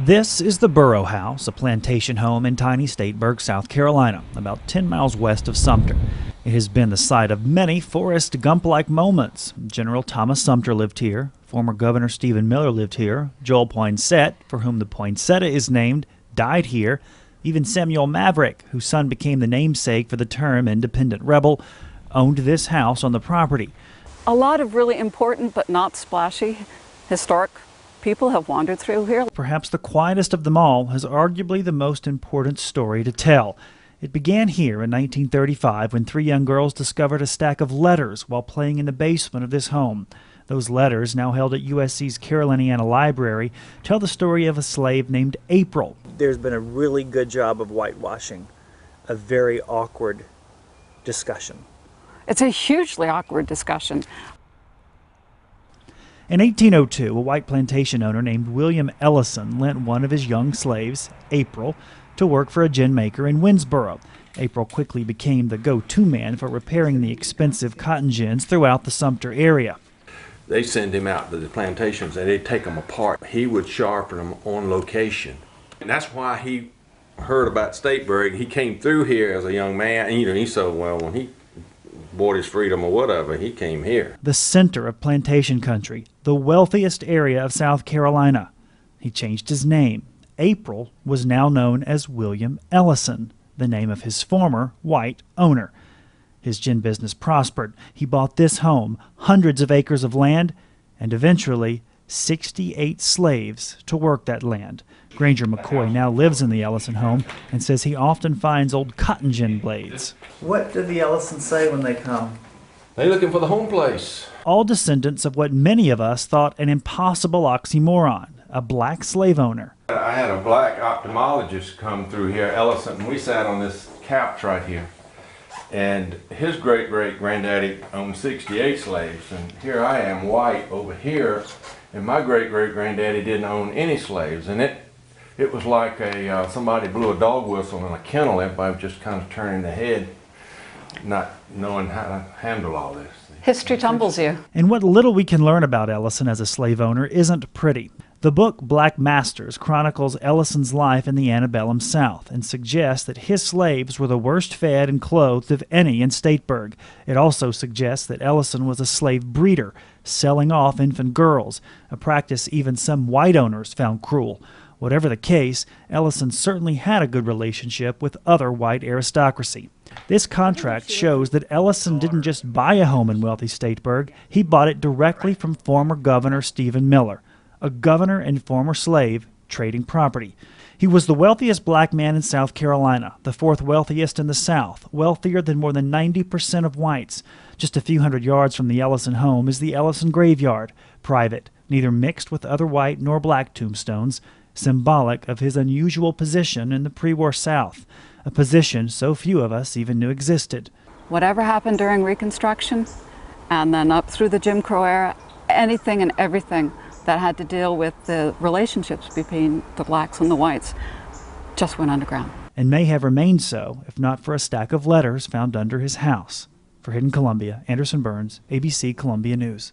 This is the Burrow House, a plantation home in tiny Stateburg, South Carolina, about 10 miles west of Sumter. It has been the site of many Forrest Gump-like moments. General Thomas Sumter lived here. Former Governor Stephen Miller lived here. Joel Poinsett, for whom the poinsettia is named, died here. Even Samuel Maverick, whose son became the namesake for the term independent rebel, owned this house on the property. A lot of really important but not splashy historic people have wandered through here. Perhaps the quietest of them all has arguably the most important story to tell. It began here in 1935 when three young girls discovered a stack of letters while playing in the basement of this home. Those letters, now held at USC's Caroliniana Library, tell the story of a slave named April. There's been a really good job of whitewashing a very awkward discussion. It's a hugely awkward discussion. In 1802, a white plantation owner named William Ellison lent one of his young slaves, April, to work for a gin maker in Winnsboro. April quickly became the go-to man for repairing the expensive cotton gins throughout the Sumter area. They send him out to the plantations and they'd take them apart. He would sharpen them on location. And that's why he heard about Stateburg. He came through here as a young man. And, he said, well, when he bought his freedom or whatever, he came here. The center of plantation country, the wealthiest area of South Carolina. He changed his name. April was now known as William Ellison, the name of his former white owner. His gin business prospered. He bought this home, hundreds of acres of land, and eventually 68 slaves to work that land. Granger McCoy now lives in the Ellison home and says he often finds old cotton gin blades. What do the Ellisons say when they come? They're looking for the home place. All descendants of what many of us thought an impossible oxymoron, a black slave owner. I had a black ophthalmologist come through here, Ellison, and we sat on this couch right here. And his great-great-granddaddy owned 68 slaves, and here I am, white, over here, and my great-great-granddaddy didn't own any slaves. And it was like somebody blew a dog whistle in a kennel. Everybody was just kind of turning their head, not knowing how to handle all this. History tumbles you. And what little we can learn about Ellison as a slave owner isn't pretty. The book Black Masters chronicles Ellison's life in the antebellum South and suggests that his slaves were the worst fed and clothed of any in Stateburg. It also suggests that Ellison was a slave breeder, selling off infant girls, a practice even some white owners found cruel. Whatever the case, Ellison certainly had a good relationship with other white aristocracy. This contract shows that Ellison didn't just buy a home in wealthy Stateburg, he bought it directly from former Governor Stephen Miller, a governor and former slave trading property. He was the wealthiest black man in South Carolina, the fourth wealthiest in the South, wealthier than more than 90% of whites. Just a few hundred yards from the Ellison home is the Ellison graveyard, private, neither mixed with other white nor black tombstones, symbolic of his unusual position in the pre-war South, a position so few of us even knew existed. Whatever happened during Reconstruction and then up through the Jim Crow era, anything and everything that had to deal with the relationships between the blacks and the whites just went underground. And may have remained so, if not for a stack of letters found under his house. For Hidden Columbia, Anderson Burns, ABC Columbia News.